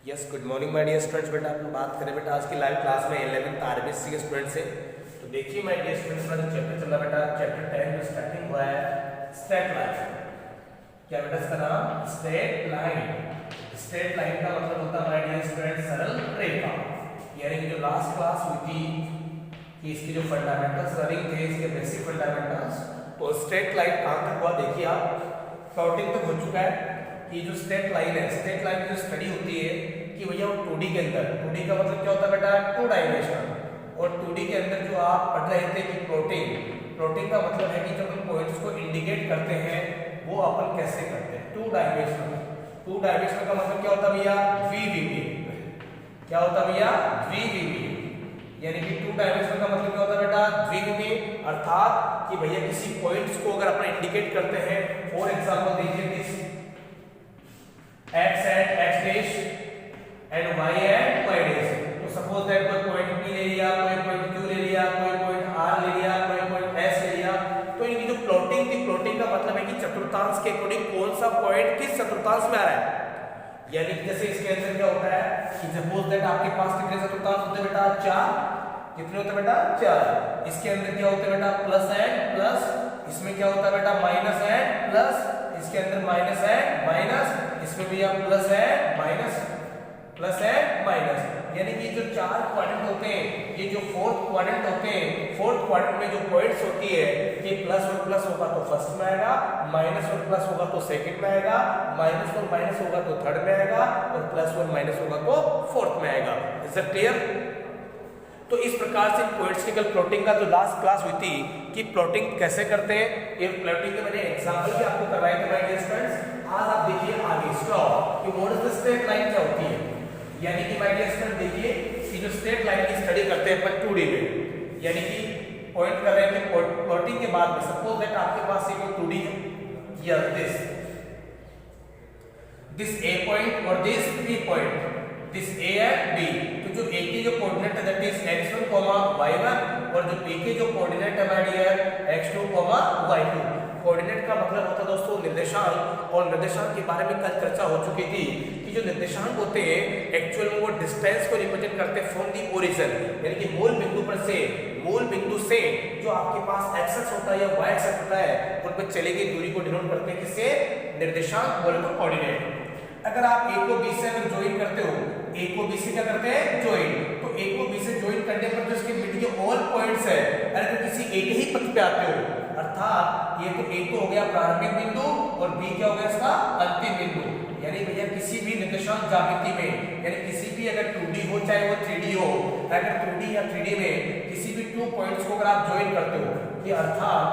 Yes, good morning my dear students. बेटा अपन बात करें बेटा आज की लाइव क्लास में 11th आरबीएससी के स्टूडेंट से। तो देखिए माय डियर स्टूडेंट्स, जो चैप्टर चल रहा बेटा चैप्टर 10 जो स्टार्टिंग हुआ है स्ट्रेट लाइन। क्या बेटा इसका नाम स्ट्रेट लाइन। स्ट्रेट लाइन का मतलब होता है माय डियर स्टूडेंट्स सरल रेखा। यानी कि जो लास्ट क्लास हुई थी कि इसके जो फंडामेंटल्स रनिंग थे, इसके बेसिक फंडामेंटल्स, तो स्ट्रेट लाइन कहां तक हुआ देखिए आप, प्लॉटिंग तक हो चुका है। कि जो स्ट्रेट लाइन है, स्ट्रेट लाइन की जो स्टडी होती है कि भैया वो 2D के अंदर, 2D का मतलब क्या होता है बेटा 2 डायमेंशन, और 2D के अंदर जो आप पढ़ रहे थे कि प्लॉटिंग का मतलब है कि जब हम पॉइंट्स को इंडिकेट करते हैं वो अपन कैसे करते हैं 2 डायमेंशन का मतलब क्या होता है भैया द्विविमीय। क्या होता है भैया द्विविमीय। यानी कि 2 डायमेंशन का मतलब क्या होता है बेटा द्विविमीय, अर्थात कि भैया किसी पॉइंट्स को अगर अपन इंडिकेट करते हैं, फॉर एग्जांपल देखिए this x at x dash and y at y dash। तो सपोज दैट कोई पॉइंट P ले लिया, कोई पॉइंट Q ले लिया, कोई पॉइंट R ले लिया, कोई पॉइंट S ले लिया। तो इनकी जो प्लॉटिंग थी, प्लॉटिंग का मतलब है कि चतुर्थांश के अकॉर्डिंग कौन सा पॉइंट किस चतुर्थांश में आ रहा है। यानी जैसे इसके अंदर क्या होता है कि सपोज दैट आपके पास कितने चतुर्थांश होते हैं बेटा 4। कितने होते हैं बेटा 4। इसके अंदर क्या होता है बेटा प्लस एंड प्लस, इसमें क्या होता है बेटा माइनस एंड प्लस, इसके अंदर माइनस एंड माइनस, इसमें भी आप प्लस है माइनस, प्लस है माइनस। यानी कि जो 4 क्वाड्रेंट होते हैं, ये जो 4th क्वाड्रेंट होते हैं, 4th क्वाड्रेंट में जो पॉइंट्स होती है कि प्लस और प्लस होगा तो फर्स्ट में आएगा, माइनस और प्लस होगा तो सेकंड में आएगा, माइनस और माइनस होगा तो थर्ड में आएगा, और प्लस और माइनस होगा तो फोर्थ में आएगा। Is it clear? तो इस प्रकार से पॉइंट्स की कल प्लॉटिंग का जो लास्ट क्लास हुई थी कि प्लॉटिंग कैसे करते हैं, ये प्लॉटिंग के मैंने एग्जांपल भी आपको करवाए थे माय डियर स्टूडेंट्स। आज आप देखिए आगे स्टॉप कि what is the straight line क्या होती है। यानी कि माय डियर स्टूडेंट देखिए कि जो स्ट्रेट लाइन की स्टडी करते हैं अपन 2D में, यानी कि पॉइंट कर रहे हैं कि प्लॉटिंग के बाद में सपोज दैट आपके पास एक 2D है, या दिस A पॉइंट और this B point, this A and B। तो जो A की जो कोऑर्डिनेट है दैट इज x1, y1, और जो B के जो कोऑर्डिनेट है my dear x2, y2। Coordinate का मतलब होता है दोस्तों निर्देशांक, और निर्देशांक के बारे में कल चर्चा हो चुकी थी कि जो निर्देशांक होते हैं एक्चुअल में वो डिस्टेंस को रिप्रेजेंट करते हैं फ्रॉम दी ओरिजिन। यानी कि मूल बिंदु से जो आपके पास एक्स होता है या वाई एक्स होता है उन पर चली गई दूरी को डिनोट करते हैं किससे, निर्देशांक बोले तो कोऑर्डिनेट। अगर आप A को B से अगर ज्वाइन करते हो, A को B से क्या करते हैं ज्वाइन, तो A को B से ज्वाइन करने पर जो इसके मिड के ऑल पॉइंट्स है, अगर तो किसी एक ही पथ पे आते हो, अर्थात ये तो A तो हो गया प्रारंभिक बिंदु और B क्या हो गया इसका अंतिम बिंदु। यानी भैया किसी भी निर्देशांक ज्यामिति में, यानी किसी भी अगर 2D हो चाहे वो 3D हो, अगर 2D या 3D में किसी भी 2 पॉइंट्स को अगर आप ज्वाइन करते हो कि अर्थात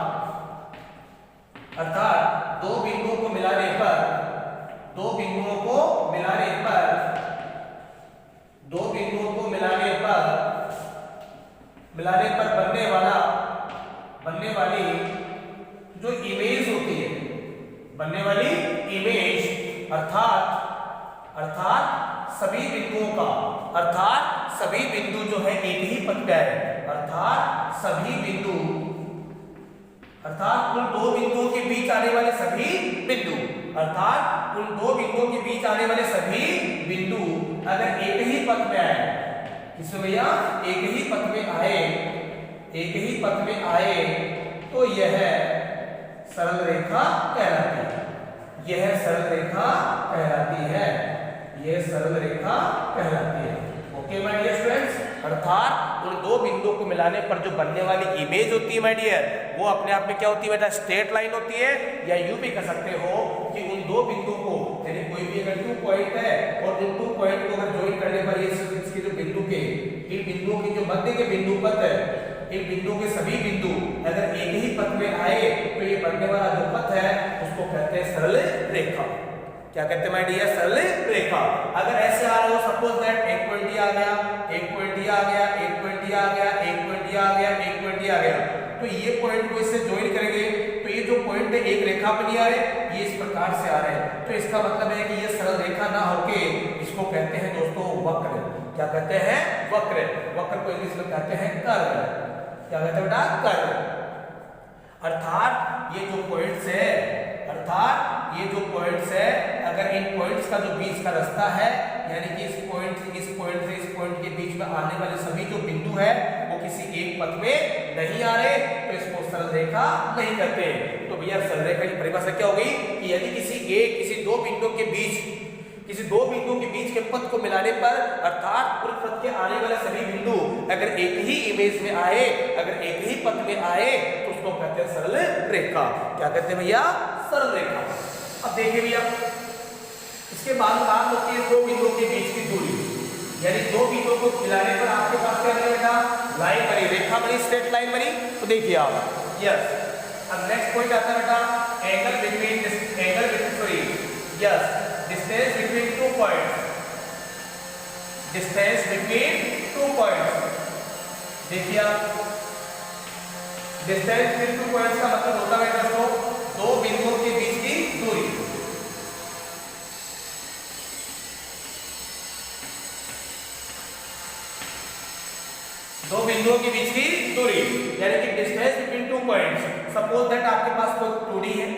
2 बिंदुओं को मिलाने पर, 2 बिंदुओं को मिलाने पर बनने वाली जो इमेज होती है, बनने वाली इमेज अर्थात सभी बिंदुओं का, अर्थात सभी बिंदु जो है एक ही पथ पे है, अर्थात सभी बिंदु, अर्थात उन 2 बिंदुओं के बीच आने वाले सभी बिंदु, अर्थात उन 2 बिंदुओं के बीच आने वाले सभी बिंदु अगर एक ही पथ में आए, किसमें भैया एक ही पथ में आए तो यह सरल रेखा कहलाती है। यह सरल रेखा कहलाती है। ओके माय डियर स्टूडेंट्स, अर्थात उन 2 बिंदुओं को मिलाने पर जो बनने वाली इमेज होती है माय डियर, वो अपने आप में क्या होती है बेटा स्ट्रेट लाइन होती है। या यूं भी कह सकते हो कि उन 2 बिंदुओं को, यानी कोई भी अगर 2 पॉइंट है और उन 2 पॉइंट को अगर ज्वाइन करने पर ये इसके जो बिंदु के, इन बिंदुओं की जो मध्य के बिंदु पथ है, इन बिंदुओं के सभी बिंदु अगर एक ही पथ में आए तो ये बनने वाला जो पथ है उसको कहते हैं सरल रेखा। क्या कहते हैं माय डियर सरल रेखा। अगर ऐसे आ रहे हो सपोज दैट एक पॉइंट ये आ गया, एक पॉइंट ये आ गया, एक पॉइंट ये आ गया, एक पॉइंट ये आ गया, एक पॉइंट ये आ गया, तो ये पॉइंट को इससे ज्वाइन करेंगे तो ये जो पॉइंट है एक रेखा पे नहीं आ रहे, ये इस प्रकार से आ रहे हैं, तो इसका मतलब है कि ये सरल रेखा ना होके इसको कहते हैं दोस्तों वक्र। क्या कहते हैं वक्र। वक्र को इंग्लिश में कहते हैं कर्व। क्या कहते हैं बेटा कर्व। अर्थात ये जो पॉइंट्स है, अगर इन पॉइंट्स का जो बीच का रास्ता है यानी कि इस पॉइंट से इस पॉइंट के बीच में आने वाले सभी जो बिंदु है वो किसी एक पथ में नहीं आ रहे, तो इसको सरल रेखा नहीं कहते। तो भैया सरल रेखा की परिभाषा क्या होगी कि यदि किसी दो बिंदुओं के बीच के पथ को मिलाने पर अर्थात उस पथ के आने वाले सभी बिंदु अगर एक ही इमेज में आए, अगर एक ही पथ में आए, तो उसको कहते हैं सरल रेखा। क्या कहते हैं भैया? सरल रेखा। अब देखिए भैया, इसके बाद बात होती है दो बिंदुओं के बीच की दूरी, यानी दो बिंदुओं को मिलाने पर आपके पास क्या बनेगा? लाइन बनी, रेखा बनी, स्ट्रेट लाइन बनी। तो देखिए आप, यस। अब नेक्स्ट पॉइंट आता है बेटा distance between two points. Distance between two points, देखिए आप, डिस्टेंस बिटवीन टू पॉइंट्स का मतलब होता है दोस्तों दो बिंदुओं के बीच की दूरी। दो बिंदुओं के बीच की दूरी यानी कि distance between two points. Suppose that आपके पास कोई 2D है,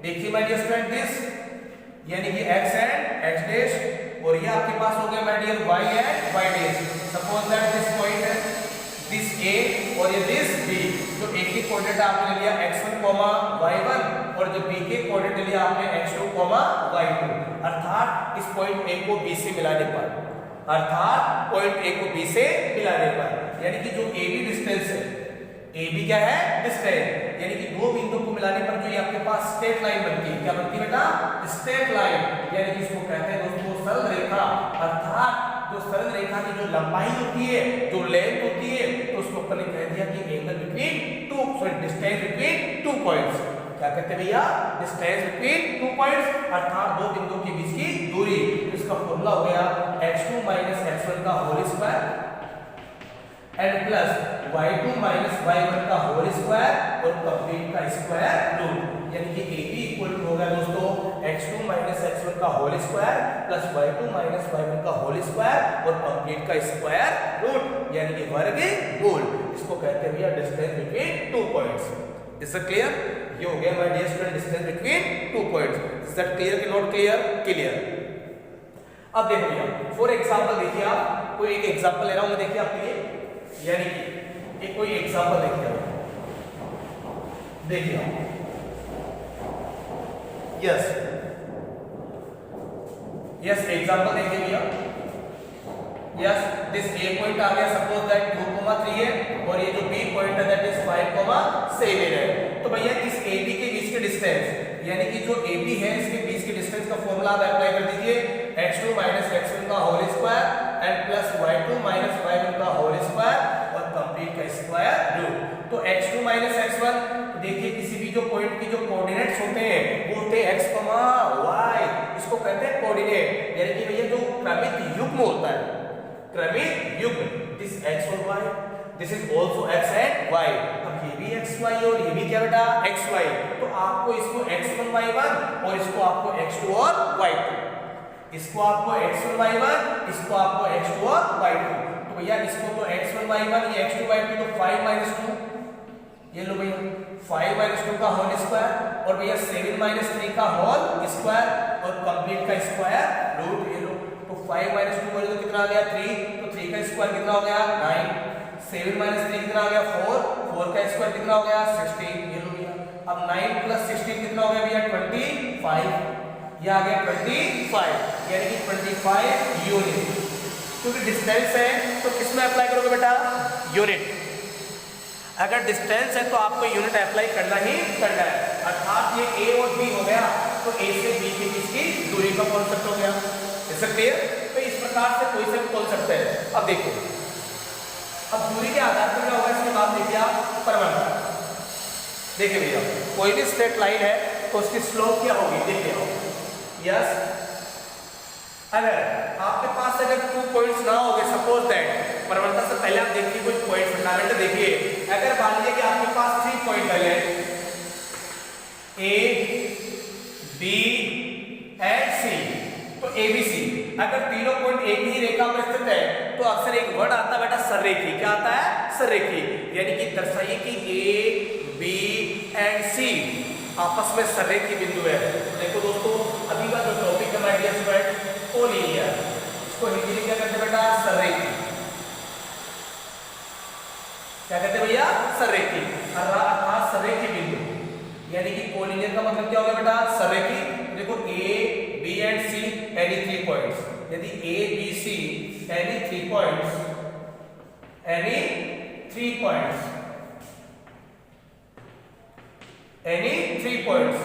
देखिए माय डियर स्टूडेंट दिस, यानी कि x एंड x डैश, और ये आपके पास हो गया my dear y and y dash. Suppose that this point है, दिस a और ये दिस b। जो एक ही कोऑर्डिनेट आपने लिया x1, y1 और जो b के कोऑर्डिनेट लिया आपने x2, y2। अर्थात इस पॉइंट a को b से मिलाने पर, अर्थात पॉइंट a को b से मिलाने पर, यानी कि जो AB डिस्टेंस है, AB क्या है? डिस्टेंस, यानी कि दो बिंदुओं को मिलाने पर जो ये आपके पास स्ट्रेट लाइन बनती है। क्या बनती है बेटा? स्ट्रेट लाइन, यानी कि इसको कहते हैं दोस्तों सरल रेखा। अर्थात जो सरल रेखा की जो लंबाई होती है, जो लेंथ होती है, तो उसको अपन ने कह दिया कि angle between distance between two points. क्या कहते हैं भैया? डिस्टेंस बिटवीन टू पॉइंट्स, अर्थात दो बिंदुओं के बीच की दूरी। इसका फॉर्मूला हो गया x2 - x1 का whole square and plus y2 - y1 का होल स्क्वायर और कंप्लीट का स्क्वायर रूट, यानी कि AB इक्वल टू हो गया दोस्तों x2 - x1 का whole square plus y2 - y1 का होल स्क्वायर और कंप्लीट का स्क्वायर रूट, यानी कि वर्गमूल। इसको कहते हैं भैया distance between two points. Is it clear? ये हो गया my dear student distance between two points. Is that clear कि नॉट क्लियर? क्लियर। अब देखो भैया फॉर एग्जांपल, देखिए आप, कोई एक एग्जांपल ले रहा हूं मैं, देखिए आपके लिए, यानी कि एक कोई एग्जांपल देखिए आप, देखिए आप, यस एग्जांपल देखिए भैया, यस दिस A पॉइंट आ गया, सपोज दैट 2,3 है और ये जो B पॉइंट है दैट इज 5,7 है। तो भैया इस AB के बीच के डिस्टेंस, यानी कि जो AB है इसके बीच के डिस्टेंस का फॉर्मूला आप अप्लाई कर दीजिए, x2 - x1 का whole square and plus y2 - y1 का होल स्क्वायर और कंप्लीट का स्क्वायर रूट। तो x2 - x1, देखिए किसी भी जो पॉइंट की जो कोऑर्डिनेट्स होते हैं वो होते हैं x, y, इसको कहते हैं कोऑर्डिनेट, यानी कि भैया जो क्रमिक युग्म होता है, क्रमिक युग्म, दिस x और y, this is also x and y। अब ये भी xy और ये भी क्या बेटा? xy। तो आपको इसको x1 y1 और इसको आपको x2 और y2, इसको आपको x1 y1, इसको आपको x2 और y2। तो भैया इसको तो x1 y1 ये x2 y2, तो 5 - 2, ये लो भैया 5 - 2 का होल स्क्वायर और भैया 7 - 3 का होल स्क्वायर और कंप्लीट का स्क्वायर रूट, ये लो। तो 5 - 2 तो कितना आ गया? 3, तो 3 का स्क्वायर कितना हो गया? 9, 7 - 3 कितना आ गया? 4, 4 का स्क्वायर कितना हो गया? 16, ये लो भैया। अब 9 + 16 कितना हो गया भैया? 25, ये आ गया 25, यानी कि 25 यूनिट। क्योंकि डिस्टेंस है तो किस में अप्लाई करोगे बेटा? यूनिट। अगर डिस्टेंस है तो आपको यूनिट अप्लाई करना ही करना है, अर्थात ये A और B हो गया, तो A से B के बीच की दूरी का कॉन्सेप्ट हो गया। Is it clear? तो इस प्रकार से कोई से भी बोल सकते हैं। अब देखो, अब दूरी के आधार पर क्या होगा, इसके बाद देखिए आप परिवर्तन। देखिए भैया कोई भी स्ट्रेट लाइन है तो उसकी स्लोप क्या होगी? देखिए आप, यस, अगर आपके पास अगर 2 पॉइंट्स ना होगे, सपोज दैट, परिवर्तन से पहले आप देखिए कुछ पॉइंट फंडामेंटल देखिए, अगर मान लीजिए कि आपके पास 3 पॉइंट है, A, B एंड C, तो ABC, अगर तीनों पॉइंट एक ही रेखा पर स्थित है तो अक्सर एक वर्ड आता है बेटा सररेखी। क्या आता है? सररेखी, यानी कि दर्शाइए कि A, B एंड C आपस में सररेखी बिंदु है। तो देखो दोस्तों, अभी का जो टॉपिक है माय डियर स्टूडेंट, कोलिनियर, इसको हिंदी में क्या कहते हैं बेटा? सररेखी। क्या कहते हैं भैया? सररेखी। अर्थात सररेखी बिंदु, यानी कि कोलिनियर का मतलब क्या होगा बेटा? सररेखी। देखो A B and C any 3 points, यदि A B C any 3 points, any 3 points, any 3 points,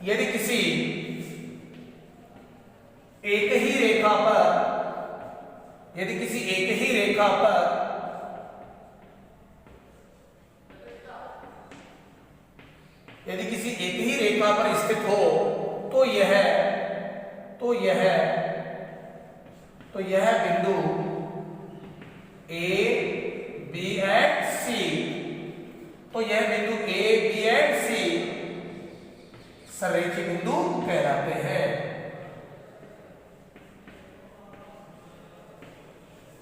यदि किसी एक ही रेखा पर, यदि किसी एक ही रेखा पर यदि किसी एक ही रेखा पर स्थित हो तो यह बिंदु ए बी एंड सी, तो यह बिंदु ए बी एंड सी सररेखी बिंदु कहलाते हैं।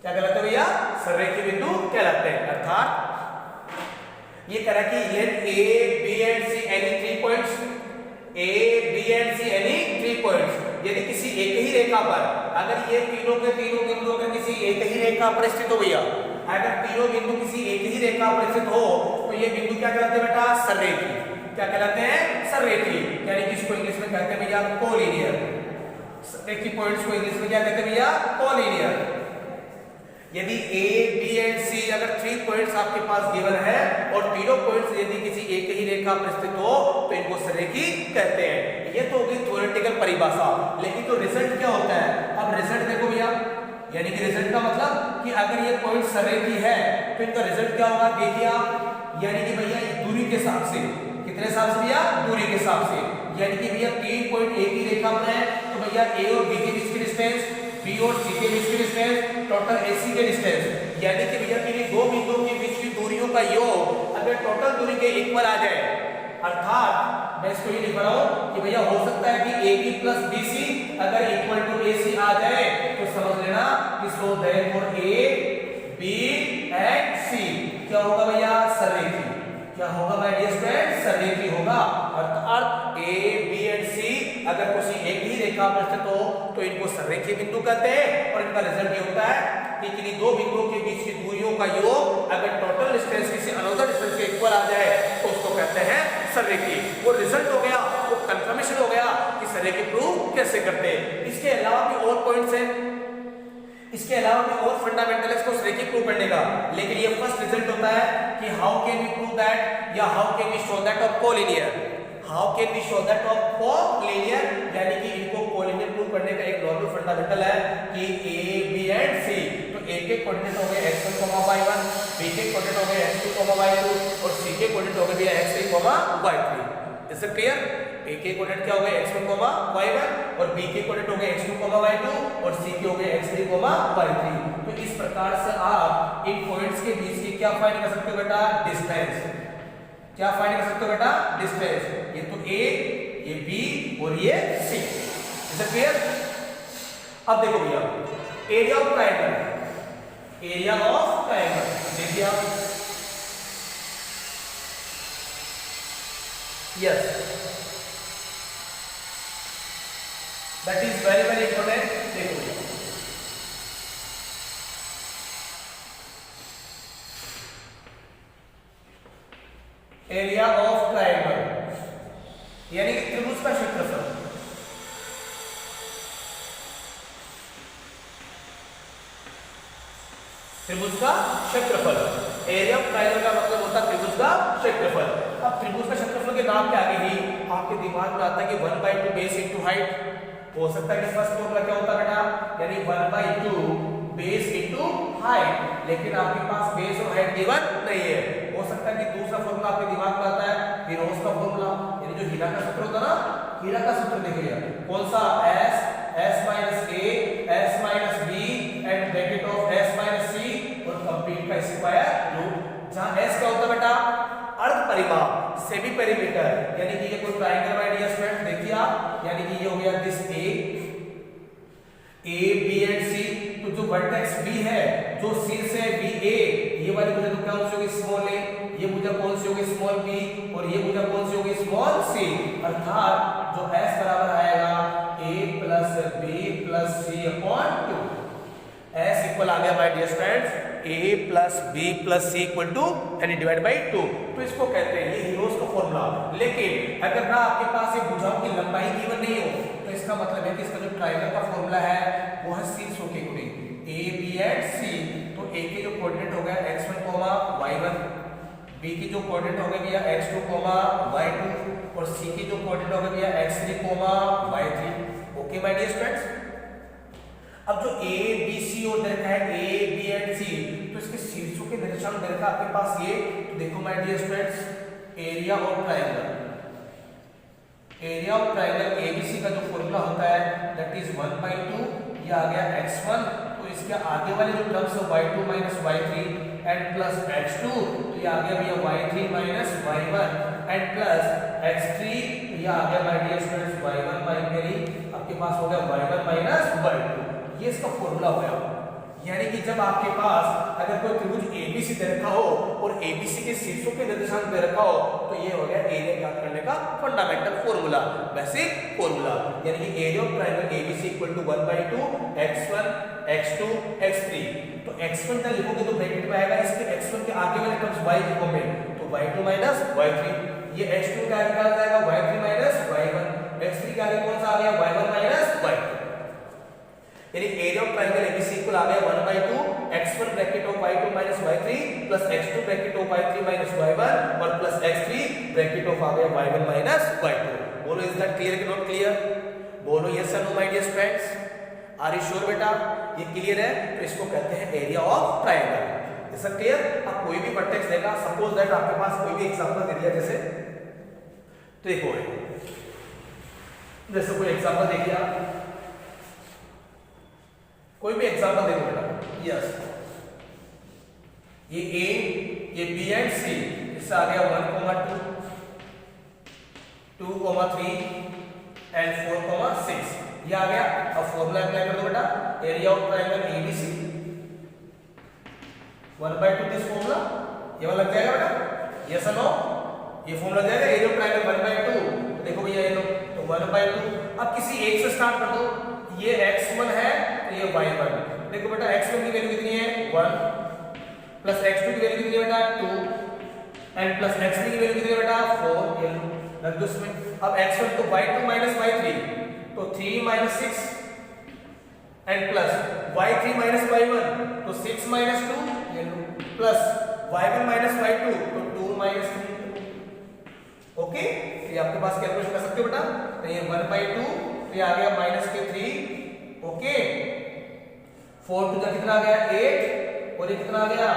क्या कहलाते हैं भैया? सररेखी बिंदु कहलाते हैं। अर्थात ये कह रहा कि ये A B and C any 3 points, A B and C any 3 points, यदि किसी एक ही रेखा पर, अगर ये तीनों के तीनों बिंदु अगर किसी एक ही रेखा पर स्थित हो भैया, अगर तीनों बिंदु किसी एक ही रेखा पर स्थित हो तो ये बिंदु क्या कहलाते हैं बेटा? सररेखी। क्या कहलाते हैं? सररेखी। यानी कि इसको इंग्लिश में कहते हैं भैया कोलिनियर। सररेखी पॉइंट्स को इंग्लिश में क्या कहते हैं भैया? कोलिनियर। यदि ए बी एंड सी अगर 3 पॉइंट्स आपके पास गिवन है और तीनों पॉइंट्स यदि किसी एक ही रेखा पर स्थित हो तो इनको सररेखी कहते हैं। ये तो होगी थ्योरेटिकल परिभाषा, लेकिन तो रिजल्ट क्या होता है? अब रिजल्ट देखो भैया, यानी कि रिजल्ट का मतलब कि अगर ये पॉइंट सररेखी है तो इनका रिजल्ट क्या होगा? देखिए आप, यानी कि भैया दूरी के हिसाब से, कितने हिसाब से भैया? दूरी के हिसाब से। यानी कि भैया 3 पॉइंट एक ही रेखा पर है तो भैया ए और बी के बीच की डिस्टेंस, बी और सी के बीच की डिस्टेंस, टोटल एसी के डिस्टेंस, यानी कि भैया किन्हीं दो बिंदुओं के बीच की दूरियों का योग अगर टोटल दूरी के इक्वल आ जाए, अर्थात मैं इसको ये लिख रहा हूं कि भैया हो सकता है कि AB प्लस BC अगर इक्वल टू AC आ जाए तो समझ लेना कि so therefore A B and C क्या होगा भैया? सररेखी। क्या होगा भाई डियर स्टूडेंट? सररेखी होगा। अर्थात A B एंड C अगर किसी एक ही रेखा पर स्थित हो तो इनको सररेखी बिंदु कहते हैं और इनका रिजल्ट ये होता है कि किन्हीं दो बिंदुओं के बीच की दूरियों का योग अगर टोटल डिस्टेंस किसी अनदर डिस्टेंस के इक्वल आ जाए तो उसको कहते हैं सररेखी। वो रिजल्ट हो गया, वो कंफर्मेशन हो गया कि सररेखी प्रूव कैसे करते हैं। इसके अलावा भी और पॉइंट्स हैं, इसके अलावा भी और फंडामेंटल है इसको सररेखी प्रूव करने का, लेकिन ये फर्स्ट रिजल्ट होता है कि how can we prove that या how can we show that of collinear. How can we show that of collinear, यानी कि इनको कोलिनियर प्रूव करने का एक नॉर्मल फंडामेंटल है कि ए बी एंड सी, तो ए के कोऑर्डिनेट हो गए x1, y1, बी के कोऑर्डिनेट हो गए x2, y2 और सी के कोऑर्डिनेट हो गए x3, y3। Is it clear? ए के कोऑर्डिनेट क्या हो गए x1, y1 और बी के कोऑर्डिनेट हो गए x2, y2 और सी के हो गए x3, y3। तो इस प्रकार से आप इन पॉइंट्स के बीच की क्या फाइंड कर सकते हो बेटा? डिस्टेंस। क्या फाइंड कर सकते हो बेटा? डिस्टेंस। ये तो A, ये B और ये C। Is it clear? अब देखो भैया area of triangle, area of triangle देखिए आप, yes that is very very important. देखो भैया एरिया ऑफ ट्रायंगल यानी कि त्रिभुज का क्षेत्रफल, त्रिभुज का क्षेत्रफल। एरिया ऑफ ट्रायंगल का मतलब होता है त्रिभुज का क्षेत्रफल। अब त्रिभुज का क्षेत्रफल के नाम के आगे ही आपके दिमाग में आता है कि 1/2 बेस इनटू हाइट। हो सकता है कि फर्स्ट फॉर्मूला क्या होता है बेटा? यानी 1/2 बेस इनटू हाइट, लेकिन आपके पास बेस और हाइट गिवन नहीं है। हो सकता है कि दूसरा फॉर्मूला आपके दिमाग में आता है हीरोस का फॉर्मूला, यानी जो हीरा का सूत्र होता है ना, हीरा का सूत्र देखिए कौन सा? S minus A S minus B and bracket of S minus C और कंप्लीट का स्क्वायर रूट। जहां S क्या होता है बेटा? अर्ध परिमाप, सेमी पेरीमीटर, यानी कि ये कोई ट्रायंगल बाय डियर स्टूडेंट देखिए आप, यानी कि ये हो गया this A B and C। तो जो वर्टेक्स B है, जो शीर्ष है BA, ये वाली भुजा तो क्या होगी? स्मॉल a, ये भुजा कौन सी होगी? स्मॉल b और ये भुजा कौन सी होगी? Small c। अर्थात जो S बराबर आया इक्वल आ गया my dear students a plus B plus C equal to यानी डिवाइड बाई 2। तो इसको कहते हैं ये हीरोज का फॉर्मूला। लेकिन अगर ना आपके पास ये भुजाओं की लंबाई गिवन नहीं हो तो इसका मतलब है कि इसका जो ट्रायंगल का फॉर्मूला है वो है शीर्षों के according a b and c। तो a के जो कोऑर्डिनेट हो गया x1, y1, b की जो कोऑर्डिनेट हो गया भैया x2, y2 और c की जो कोऑर्डिनेट हो गया भैया x3, y3। Okay my dear students. अब जो a b c और दे रखा है a b एंड c तो इसके शीर्षों के निशान दे रखा है आपके पास ये। तो देखो my dear students area of triangle abc का जो फॉर्मूला होता है दैट इज 1/2 ये आ गया x1। तो इसके आगे वाले जो टर्म्स है y2 minus y3 and plus x2 तो ये आ गया भैया y3 minus y1 and plus x3 तो ये आ गया my dear students y1 binary आपके पास हो गया y1 माइनस y2। ये इसका फॉर्मूला हो गया। यानी कि जब आपके पास अगर कोई त्रिभुज ABC दे रखा हो और ABC के शीर्षों के निर्देशांक दे रखा हो तो ये हो गया एरिया ज्ञात करने का फंडामेंटल फॉर्मूला, बेसिक फॉर्मूला। यानी कि area of triangle ABC equal to 1/2 x1 x2 x3। तो x1 का लिखोगे तो ब्रैकेट में आएगा इसके x1 के आगे वाले टर्म्स y लिखोगे तो y2 माइनस y3। ये x2 का आगे क्या जाएगा y3 माइनस y1, x3 के आगे कौन सा आ गया y1 माइनस y2। यानी area of triangle ABC equal आ गया 1/2 x1 bracket of y2 minus y3 plus x2 bracket of y3 minus y1 और प्लस x3 ब्रैकेट ऑफ आ गया y1 माइनस y2। बोलो इज दैट क्लियर कि not clear? बोलो yes और no my dear friends. Are you sure बेटा ये clear है? तो इसको कहते हैं area of triangle. Is that clear? अब कोई भी वर्टेक्स देगा, सपोज दैट आपके पास कोई भी एग्जांपल दे दिया जैसे तो देखो जैसे कोई एग्जांपल दे दिया, कोई भी एग्जांपल देखो बेटा। यस ये A ये B एंड C इससे आ गया 1, 2, 3 एंड 4, 6 ये आ गया। अब फॉर्मूला अप्लाई कर दो बेटा area of triangle ABC 1/2 this formula ये वाला लग जाएगा बेटा। यस और नो? ये फॉर्मूला लग जाएगा एरिया ऑफ ट्रायंगल 1/2। तो देखो भैया ये लो तो 1/2। अब किसी एक से स्टार्ट कर दो। ये x1 है तो ये y1। देखो बेटा x1 की वैल्यू कितनी है 1 प्लस x2 की वैल्यू कितनी है बेटा 2 एंड प्लस x3 की वैल्यू कितनी है बेटा 4। ये रख दो इसमें। अब x1 तो y2 माइनस y3 तो 3 minus 6 and plus y3 minus y1 तो 6 माइनस 2 ये लो प्लस y1 माइनस y2 तो 2 माइनस 3। ओके ये आपके पास कैलकुलेशन कर सकते हो बेटा। तो ये 1/2 ये आ गया माइनस के 3। ओके 4 टू कितना आ गया 8 और ये कितना आ गया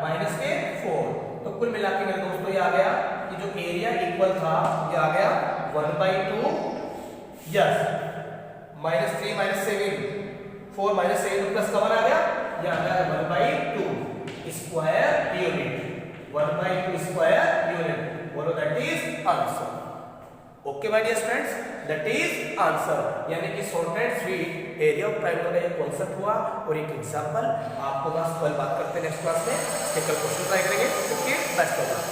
माइनस के 4। तो कुल मिला के मेरे दोस्तों ये आ गया कि जो एरिया इक्वल था ये आ गया 1/2 yes minus 3 minus 7 4 minus 7 plus का 1 आ गया ये आ गया 1/2 स्क्वायर यूनिट 1/2 स्क्वायर यूनिट। बोलो that is answer. Okay my dear students that is answer. यानी कि short and sweet area of triangle का एक कॉन्सेप्ट हुआ और एक एग्जांपल आपको बस कल बात करते हैं नेक्स्ट क्लास में। इसके कल क्वेश्चन ट्राई करेंगे। Okay best of luck.